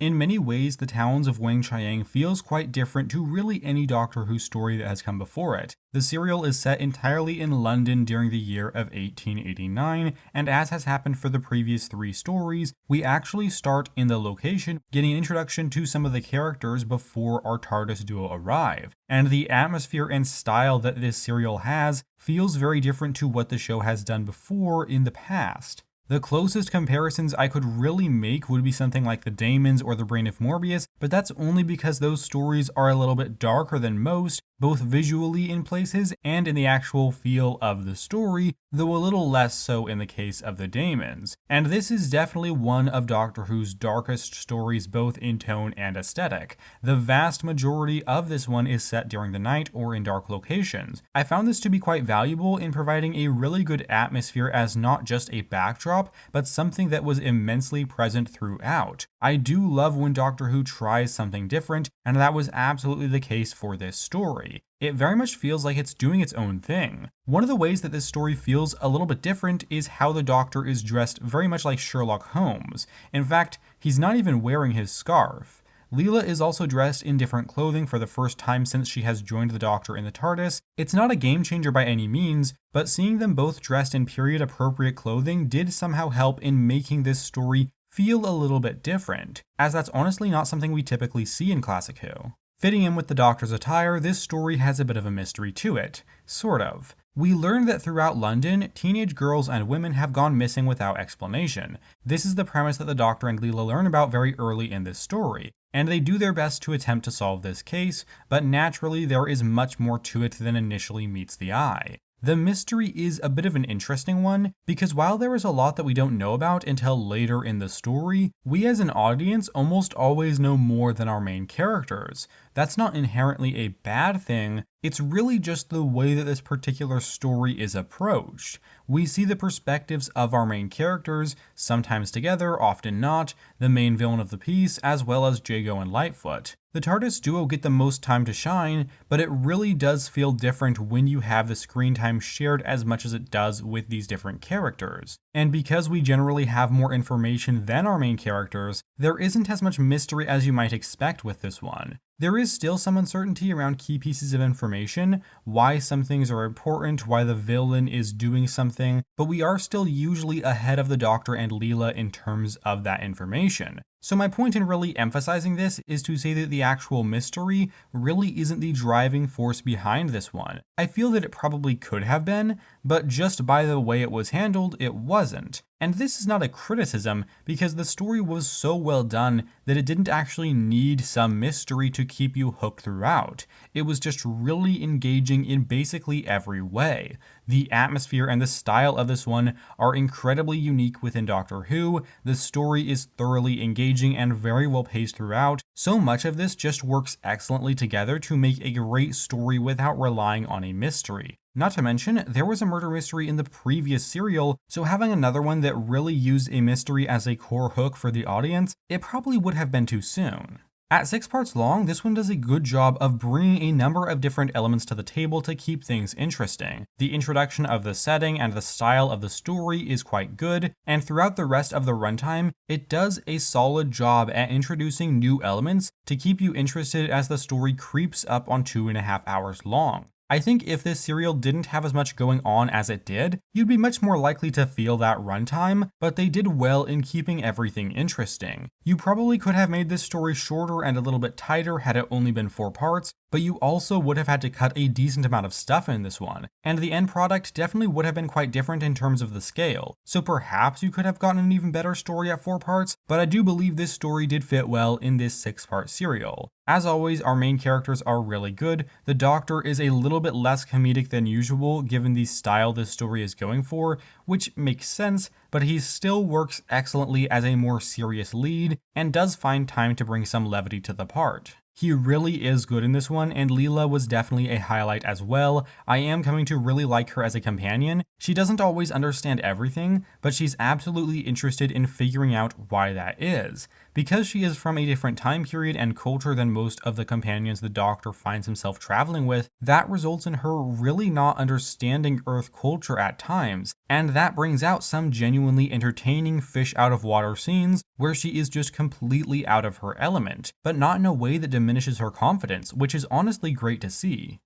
In many ways, the Talons of Weng-Chiang feels quite different to really any Doctor Who story that has come before it. The serial is set entirely in London during the year of 1889, and as has happened for the previous 3 stories, we actually start in the location, getting an introduction to some of the characters before our TARDIS duo arrive. And the atmosphere and style that this serial has feels very different to what the show has done before in the past. The closest comparisons I could really make would be something like The Daemons or The Brain of Morbius, but that's only because those stories are a little bit darker than most, both visually in places and in the actual feel of the story, though a little less so in the case of The Daemons. And this is definitely one of Doctor Who's darkest stories, both in tone and aesthetic. The vast majority of this one is set during the night or in dark locations. I found this to be quite valuable in providing a really good atmosphere as not just a backdrop, but something that was immensely present throughout. I do love when Doctor Who tries something different, and that was absolutely the case for this story. It very much feels like it's doing its own thing. One of the ways that this story feels a little bit different is how the Doctor is dressed very much like Sherlock Holmes. In fact, he's not even wearing his scarf. Leela is also dressed in different clothing for the first time since she has joined the Doctor in the TARDIS. It's not a game changer by any means, but seeing them both dressed in period appropriate clothing did somehow help in making this story feel a little bit different, as that's honestly not something we typically see in Classic Who. Fitting in with the Doctor's attire, this story has a bit of a mystery to it. Sort of. We learn that throughout London, teenage girls and women have gone missing without explanation. This is the premise that the Doctor and Leela learn about very early in this story, and they do their best to attempt to solve this case, but naturally there is much more to it than initially meets the eye. The mystery is a bit of an interesting one, because while there is a lot that we don't know about until later in the story, we as an audience almost always know more than our main characters. That's not inherently a bad thing, it's really just the way that this particular story is approached. We see the perspectives of our main characters, sometimes together, often not, the main villain of the piece, as well as Jago and Lightfoot. The TARDIS duo get the most time to shine, but it really does feel different when you have the screen time shared as much as it does with these different characters. And because we generally have more information than our main characters, there isn't as much mystery as you might expect with this one. There is still some uncertainty around key pieces of information, why some things are important, why the villain is doing something, but we are still usually ahead of the Doctor and Leela in terms of that information. So my point in really emphasizing this is to say that the actual mystery really isn't the driving force behind this one. I feel that it probably could have been, but just by the way it was handled, it wasn't. And this is not a criticism, because the story was so well done that it didn't actually need some mystery to keep you hooked throughout. It was just really engaging in basically every way. The atmosphere and the style of this one are incredibly unique within Doctor Who. The story is thoroughly engaging and very well paced throughout. So much of this just works excellently together to make a great story without relying on a mystery. Not to mention, there was a murder mystery in the previous serial, so having another one that really used a mystery as a core hook for the audience, it probably would have been too soon. At 6 parts long, this one does a good job of bringing a number of different elements to the table to keep things interesting. The introduction of the setting and the style of the story is quite good, and throughout the rest of the runtime, it does a solid job at introducing new elements to keep you interested as the story creeps up on 2.5 hours long. I think if this serial didn't have as much going on as it did, you'd be much more likely to feel that runtime, but they did well in keeping everything interesting. You probably could have made this story shorter and a little bit tighter had it only been 4 parts, but you also would have had to cut a decent amount of stuff in this one, and the end product definitely would have been quite different in terms of the scale. So perhaps you could have gotten an even better story at 4 parts, but I do believe this story did fit well in this 6-part serial. As always, our main characters are really good. The Doctor is a little bit less comedic than usual given the style this story is going for, which makes sense, but he still works excellently as a more serious lead and does find time to bring some levity to the part. He really is good in this one, and Leela was definitely a highlight as well. I am coming to really like her as a companion. She doesn't always understand everything, but she's absolutely interested in figuring out why that is. Because she is from a different time period and culture than most of the companions the Doctor finds himself traveling with, that results in her really not understanding Earth culture at times, and that brings out some genuinely entertaining fish out of water scenes where she is just completely out of her element, but not in a way that diminishes her confidence, which is honestly great to see.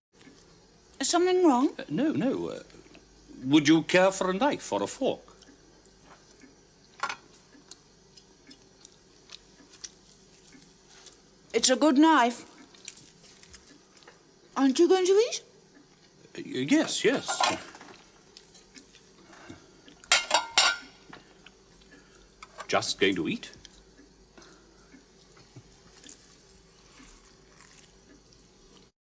Is something wrong? No. Would you care for a knife or a fork? It's a good knife. Aren't you going to eat? Yes. Just going to eat?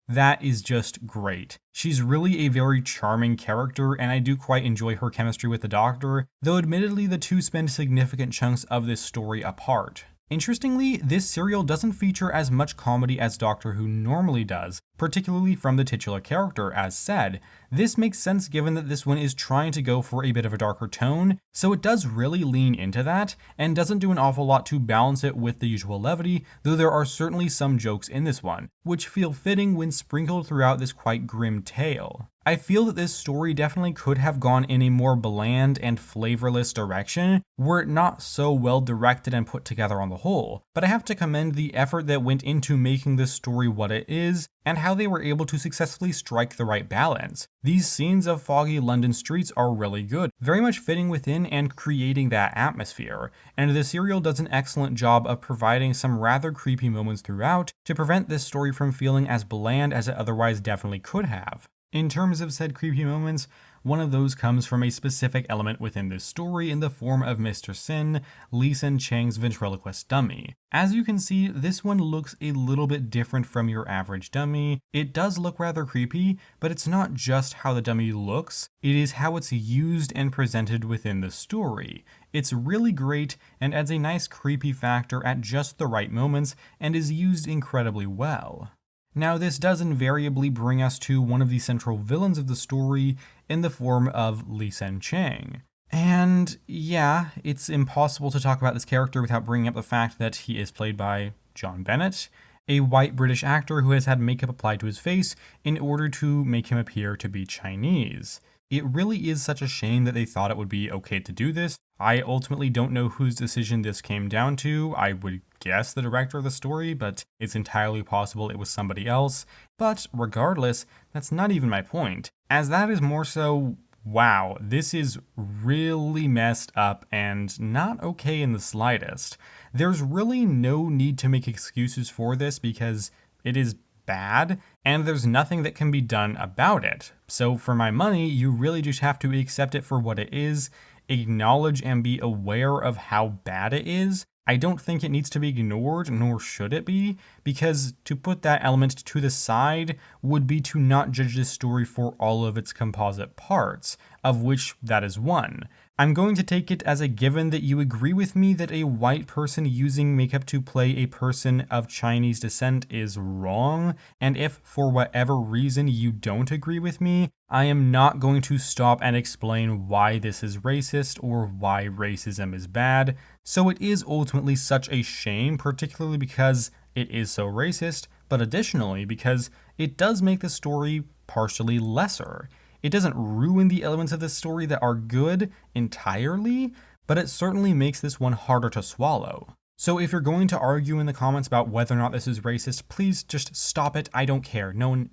That is just great. She's really a very charming character, and I do quite enjoy her chemistry with the Doctor, though admittedly the two spend significant chunks of this story apart. Interestingly, this serial doesn't feature as much comedy as Doctor Who normally does, particularly from the titular character, as said. This makes sense given that this one is trying to go for a bit of a darker tone, so it does really lean into that, and doesn't do an awful lot to balance it with the usual levity, though there are certainly some jokes in this one, which feel fitting when sprinkled throughout this quite grim tale. I feel that this story definitely could have gone in a more bland and flavorless direction, were it not so well directed and put together on the whole, but I have to commend the effort that went into making this story what it is, and how they were able to successfully strike the right balance. These scenes of foggy London streets are really good, very much fitting within and creating that atmosphere, and the serial does an excellent job of providing some rather creepy moments throughout to prevent this story from feeling as bland as it otherwise definitely could have. In terms of said creepy moments, one of those comes from a specific element within this story in the form of Mr. Sin, Lee Sen-Chang's ventriloquist dummy. As you can see, this one looks a little bit different from your average dummy. It does look rather creepy, but it's not just how the dummy looks, it is how it's used and presented within the story. It's really great and adds a nice creepy factor at just the right moments and is used incredibly well. Now, this does invariably bring us to one of the central villains of the story in the form of Lee Sen-Chang. And yeah, it's impossible to talk about this character without bringing up the fact that he is played by John Bennett, a white British actor who has had makeup applied to his face in order to make him appear to be Chinese. It really is such a shame that they thought it would be okay to do this. I ultimately don't know whose decision this came down to. I would guess the director of the story, but it's entirely possible it was somebody else. But regardless, that's not even my point, as that is more so, wow, this is really messed up and not okay in the slightest. There's really no need to make excuses for this because it is bad, and there's nothing that can be done about it. So for my money, you really just have to accept it for what it is, acknowledge and be aware of how bad it is. I don't think it needs to be ignored, nor should it be, because to put that element to the side would be to not judge this story for all of its composite parts, of which that is one. I'm going to take it as a given that you agree with me that a white person using makeup to play a person of Chinese descent is wrong, and if for whatever reason you don't agree with me, I am not going to stop and explain why this is racist or why racism is bad. So it is ultimately such a shame, particularly because it is so racist, but additionally because it does make the story partially lesser. It doesn't ruin the elements of this story that are good entirely, but it certainly makes this one harder to swallow. So if you're going to argue in the comments about whether or not this is racist, please just stop it. I don't care. No.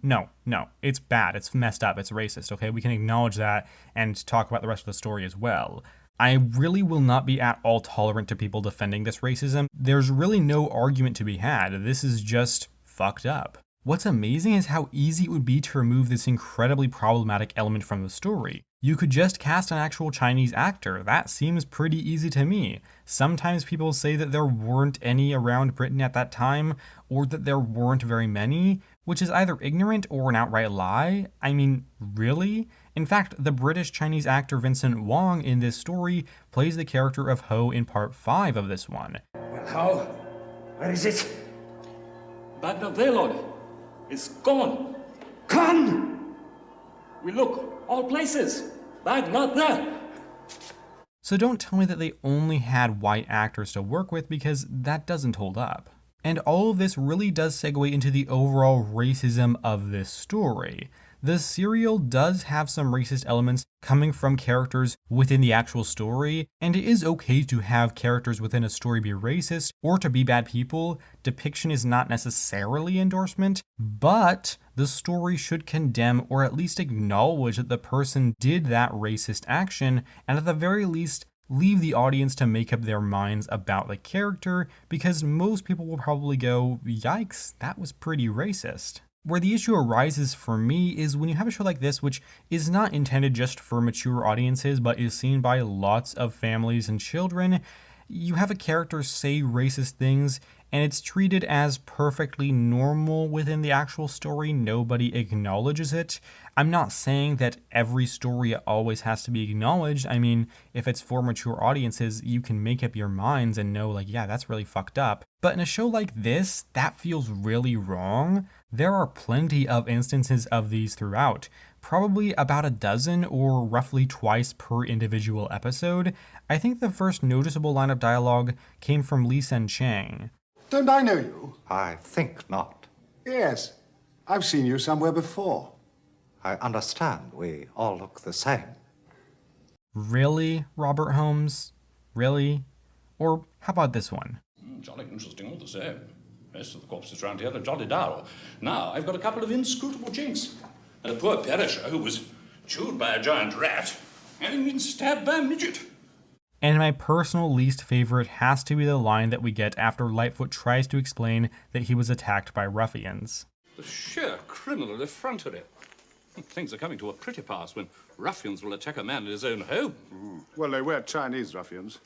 It's bad. It's messed up. It's racist, okay? We can acknowledge that and talk about the rest of the story as well. I really will not be at all tolerant to people defending this racism. There's really no argument to be had. This is just fucked up. What's amazing is how easy it would be to remove this incredibly problematic element from the story. You could just cast an actual Chinese actor. That seems pretty easy to me. Sometimes people say that there weren't any around Britain at that time, or that there weren't very many, which is either ignorant or an outright lie. I mean, really? In fact, the British Chinese actor Vincent Wong in this story plays the character of Ho in part 5 of this one. Well, how? Where is it? Baghdad Veloy is gone. Gone! We look all places. Bag not there. So don't tell me that they only had white actors to work with, because that doesn't hold up. And all of this really does segue into the overall racism of this story. The serial does have some racist elements coming from characters within the actual story, and it is okay to have characters within a story be racist or to be bad people. Depiction is not necessarily endorsement, but the story should condemn or at least acknowledge that the person did that racist action, and at the very least leave the audience to make up their minds about the character, because most people will probably go, yikes, that was pretty racist. Where the issue arises for me is when you have a show like this, which is not intended just for mature audiences, but is seen by lots of families and children, you have a character say racist things, and it's treated as perfectly normal within the actual story. Nobody acknowledges it. I'm not saying that every story always has to be acknowledged. I mean, if it's for mature audiences, you can make up your minds and know, like, yeah, that's really fucked up. But in a show like this, that feels really wrong. There are plenty of instances of these throughout, probably about a dozen or roughly twice per individual episode. I think the first noticeable line of dialogue came from Hinchcliffe. Don't I know you? I think not. Yes. I've seen you somewhere before. I understand we all look the same. Really, Robert Holmes? Really? Or how about this one? Jolly interesting all the same. Most of the corpses round here are jolly dull. Now I've got a couple of inscrutable jinks. And a poor perisher who was chewed by a giant rat, having been stabbed by a midget. And my personal least favorite has to be the line that we get after Lightfoot tries to explain that he was attacked by ruffians. The sheer criminal effrontery. Things are coming to a pretty pass when ruffians will attack a man in his own home. Well, they were Chinese ruffians.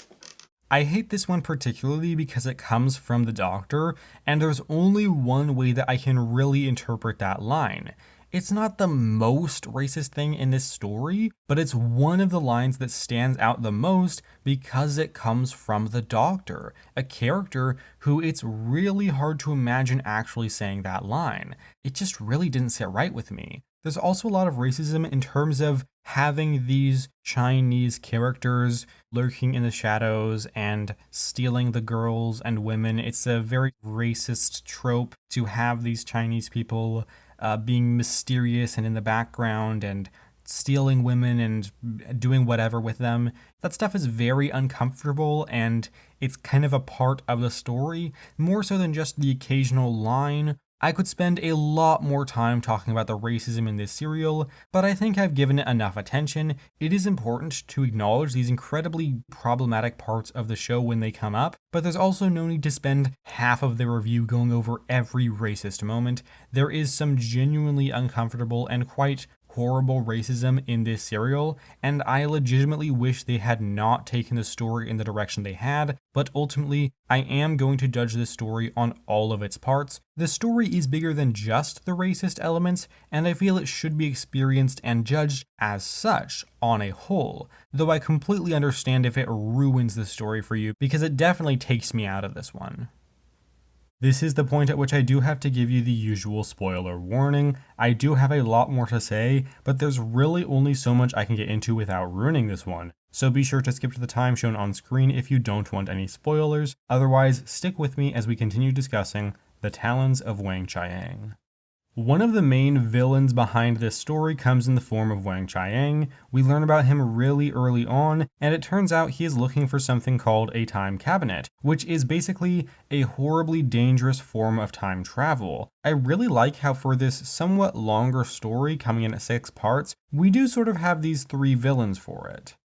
I hate this one particularly because it comes from the Doctor, and there's only one way that I can really interpret that line. It's not the most racist thing in this story, but it's one of the lines that stands out the most because it comes from the Doctor, a character who it's really hard to imagine actually saying that line. It just really didn't sit right with me. There's also a lot of racism in terms of having these Chinese characters lurking in the shadows and stealing the girls and women. It's a very racist trope to have these Chinese people being mysterious and in the background and stealing women and doing whatever with them. That stuff is very uncomfortable, and it's kind of a part of the story, more so than just the occasional line. I could spend a lot more time talking about the racism in this serial, but I think I've given it enough attention. It is important to acknowledge these incredibly problematic parts of the show when they come up, but there's also no need to spend half of the review going over every racist moment. There is some genuinely uncomfortable and quite horrible racism in this serial, and I legitimately wish they had not taken the story in the direction they had, but ultimately, I am going to judge this story on all of its parts. The story is bigger than just the racist elements, and I feel it should be experienced and judged as such on a whole, though I completely understand if it ruins the story for you, because it definitely takes me out of this one. This is the point at which I do have to give you the usual spoiler warning. I do have a lot more to say, but there's really only so much I can get into without ruining this one. So be sure to skip to the time shown on screen if you don't want any spoilers. Otherwise, stick with me as we continue discussing the Talons of Weng-Chiang. One of the main villains behind this story comes in the form of Weng-Chiang. We learn about him really early on, and it turns out he is looking for something called a time cabinet, which is basically a horribly dangerous form of time travel. I really like how for this somewhat longer story coming in at 6 parts, we do sort of have these 3 villains for it.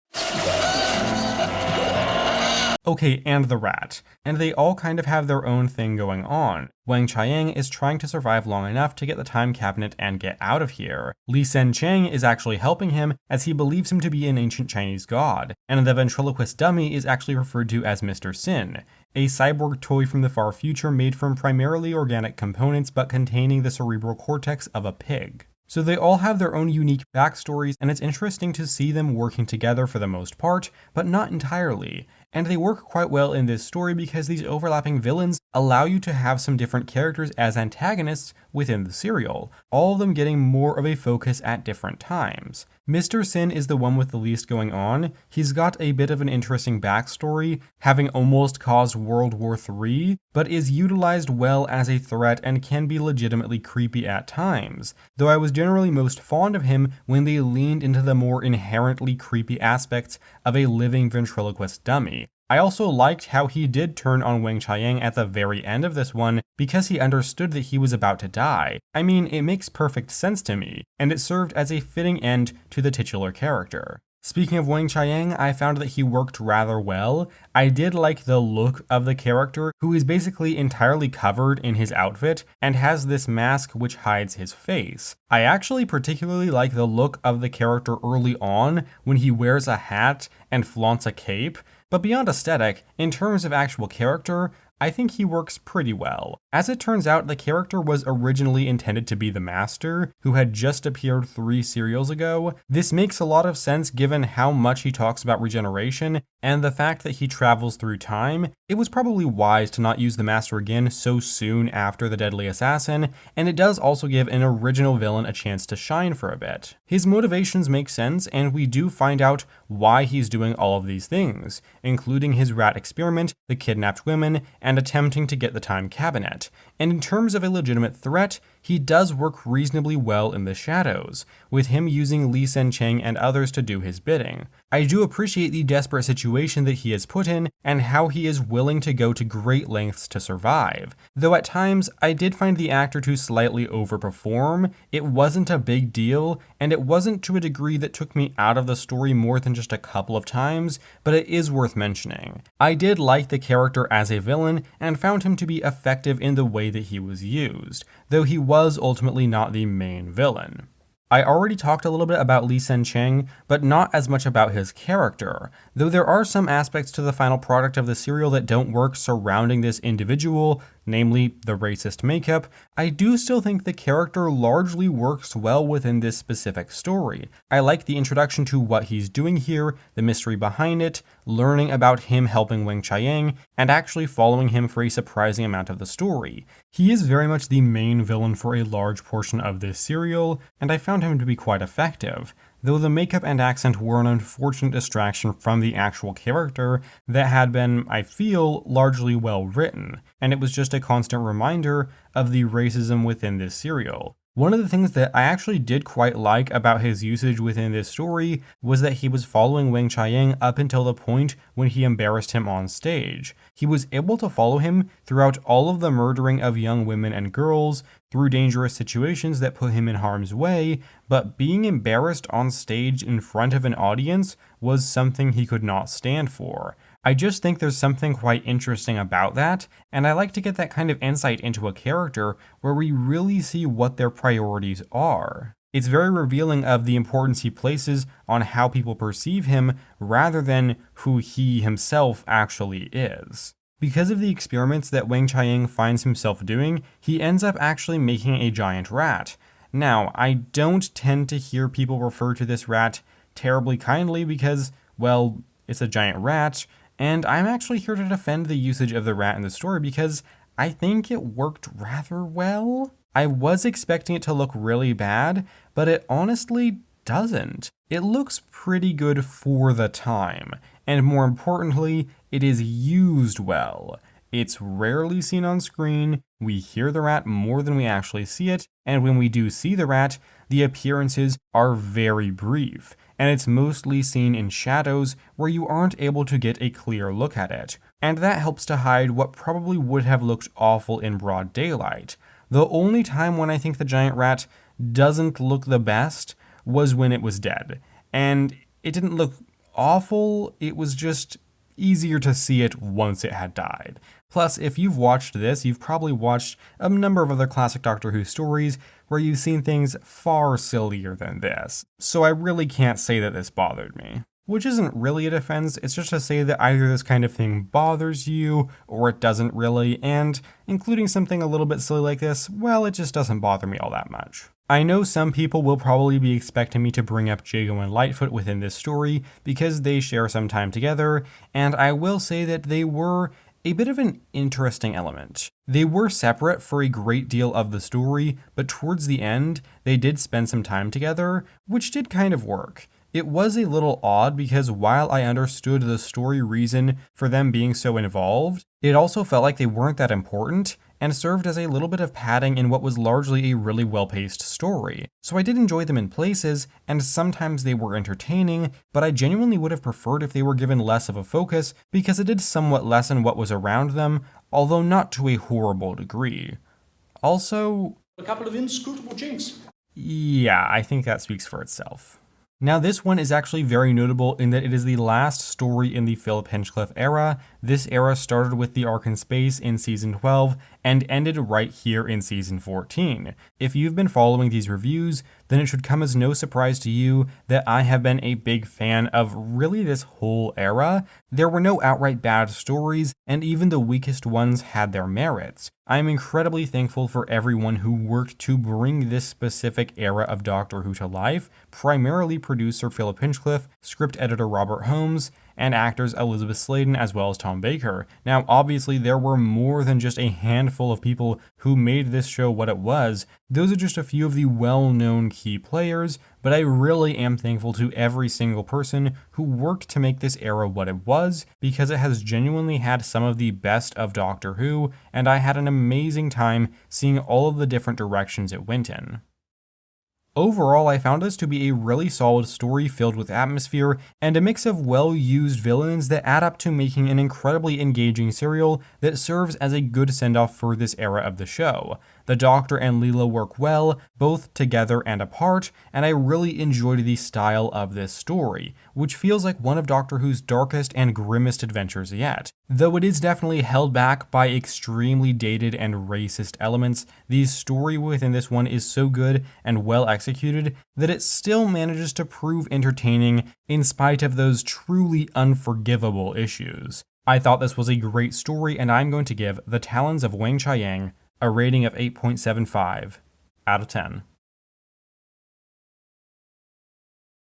Okay, and the rat. And they all kind of have their own thing going on. Weng-Chiang is trying to survive long enough to get the time cabinet and get out of here. Li Sen-Cheng is actually helping him as he believes him to be an ancient Chinese god. And the ventriloquist dummy is actually referred to as Mr. Sin, a cyborg toy from the far future made from primarily organic components but containing the cerebral cortex of a pig. So they all have their own unique backstories, and it's interesting to see them working together for the most part, but not entirely. And they work quite well in this story because these overlapping villains allow you to have some different characters as antagonists within the serial, all of them getting more of a focus at different times. Mr. Sin is the one with the least going on. He's got a bit of an interesting backstory, having almost caused World War III, but is utilized well as a threat and can be legitimately creepy at times, though I was generally most fond of him when they leaned into the more inherently creepy aspects of a living ventriloquist dummy. I also liked how he did turn on Weng-Chiang at the very end of this one because he understood that he was about to die. I mean, it makes perfect sense to me, and it served as a fitting end to the titular character. Speaking of Weng-Chiang, I found that he worked rather well. I did like the look of the character, who is basically entirely covered in his outfit and has this mask which hides his face. I actually particularly like the look of the character early on when he wears a hat and flaunts a cape. But beyond aesthetic, in terms of actual character, I think he works pretty well. As it turns out, the character was originally intended to be the Master, who had just appeared 3 serials ago. This makes a lot of sense given how much he talks about regeneration and the fact that he travels through time. It was probably wise to not use the Master again so soon after the Deadly Assassin, and it does also give an original villain a chance to shine for a bit. His motivations make sense, and we do find out why he's doing all of these things, including his rat experiment, the kidnapped women, and attempting to get the Time Cabinet. And in terms of a legitimate threat, he does work reasonably well in the shadows, with him using Li Sen-Cheng and others to do his bidding. I do appreciate the desperate situation that he is put in, and how he is willing to go to great lengths to survive. Though at times, I did find the actor to slightly overperform. It wasn't a big deal, and it wasn't to a degree that took me out of the story more than just a couple of times, but it is worth mentioning. I did like the character as a villain, and found him to be effective in the way that he was used, though he was ultimately not the main villain. I already talked a little bit about Li Sen-Cheng, but not as much about his character, though there are some aspects to the final product of the serial that don't work surrounding this individual, namely the racist makeup. I do still think the character largely works well within this specific story. I like the introduction to what he's doing here, the mystery behind it, learning about him helping Weng-Chiang, and actually following him for a surprising amount of the story. He is very much the main villain for a large portion of this serial, and I found him to be quite effective, though the makeup and accent were an unfortunate distraction from the actual character that had been, I feel, largely well written, and it was just a constant reminder of the racism within this serial. One of the things that I actually did quite like about his usage within this story was that he was following Weng-Chiang up until the point when he embarrassed him on stage. He was able to follow him throughout all of the murdering of young women and girls, through dangerous situations that put him in harm's way, but being embarrassed on stage in front of an audience was something he could not stand for. I just think there's something quite interesting about that, and I like to get that kind of insight into a character where we really see what their priorities are. It's very revealing of the importance he places on how people perceive him rather than who he himself actually is. Because of the experiments that Weng-Chiang finds himself doing, he ends up actually making a giant rat. Now, I don't tend to hear people refer to this rat terribly kindly because, well, it's a giant rat, and I'm actually here to defend the usage of the rat in the story because I think it worked rather well. I was expecting it to look really bad, but it honestly doesn't. It looks pretty good for the time, and more importantly, it is used well. It's rarely seen on screen, we hear the rat more than we actually see it, and when we do see the rat, the appearances are very brief, and it's mostly seen in shadows where you aren't able to get a clear look at it, and that helps to hide what probably would have looked awful in broad daylight. The only time when I think the giant rat doesn't look the best was when it was dead, and it didn't look awful, it was just easier to see it once it had died. Plus, if you've watched this, you've probably watched a number of other classic Doctor Who stories where you've seen things far sillier than this, so I really can't say that this bothered me. Which isn't really a defense, it's just to say that either this kind of thing bothers you, or it doesn't really, and including something a little bit silly like this, well, it just doesn't bother me all that much. I know some people will probably be expecting me to bring up Jago and Lightfoot within this story because they share some time together, and I will say that they were a bit of an interesting element. They were separate for a great deal of the story, but towards the end, they did spend some time together, which did kind of work. It was a little odd because while I understood the story reason for them being so involved, it also felt like they weren't that important and served as a little bit of padding in what was largely a really well-paced story. So I did enjoy them in places, and sometimes they were entertaining, but I genuinely would have preferred if they were given less of a focus because it did somewhat lessen what was around them, although not to a horrible degree. Also, A couple of inscrutable jinx. yeah, I think that speaks for itself. Now this one is actually very notable in that it is the last story in the Philip Hinchcliffe era. This era started with the arc in space in season 12 and ended right here in season 14. If you've been following these reviews, then it should come as no surprise to you that I have been a big fan of really this whole era. There were no outright bad stories, and even the weakest ones had their merits. I'm incredibly thankful for everyone who worked to bring this specific era of Doctor Who to life, primarily producer Philip Hinchcliffe, script editor Robert Holmes, and actors Elizabeth Sladen as well as Tom Baker. Now, obviously, there were more than just a handful of people who made this show what it was. Those are just a few of the well-known key players, but I really am thankful to every single person who worked to make this era what it was, because it has genuinely had some of the best of Doctor Who, and I had an amazing time seeing all of the different directions it went in. Overall, I found this to be a really solid story filled with atmosphere and a mix of well-used villains that add up to making an incredibly engaging serial that serves as a good send-off for this era of the show. The Doctor and Leela work well, both together and apart, and I really enjoyed the style of this story, which feels like one of Doctor Who's darkest and grimmest adventures yet. Though it is definitely held back by extremely dated and racist elements, the story within this one is so good and well executed that it still manages to prove entertaining in spite of those truly unforgivable issues. I thought this was a great story, and I'm going to give The Talons of Weng-Chiang a rating of 8.75 out of 10.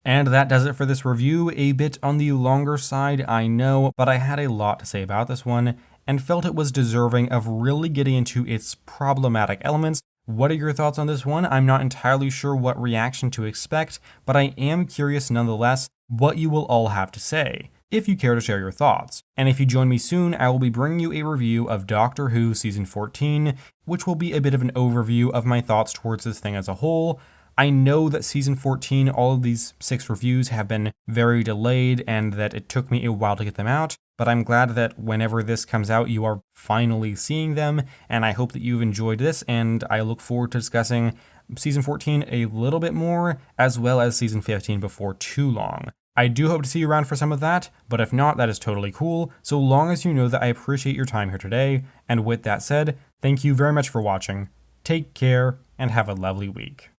And that does it for this review. A bit on the longer side, I know, but I had a lot to say about this one and felt it was deserving of really getting into its problematic elements. What are your thoughts on this one? I'm not entirely sure what reaction to expect, but I am curious nonetheless what you will all have to say, if you care to share your thoughts. And if you join me soon, I will be bringing you a review of Doctor Who Season 14, which will be a bit of an overview of my thoughts towards this thing as a whole. I know that Season 14, all of these 6 reviews have been very delayed and that it took me a while to get them out, but I'm glad that whenever this comes out, you are finally seeing them, and I hope that you've enjoyed this, and I look forward to discussing Season 14 a little bit more, as well as Season 15 before too long. I do hope to see you around for some of that, but if not, that is totally cool, so long as you know that I appreciate your time here today. And with that said, thank you very much for watching, take care, and have a lovely week.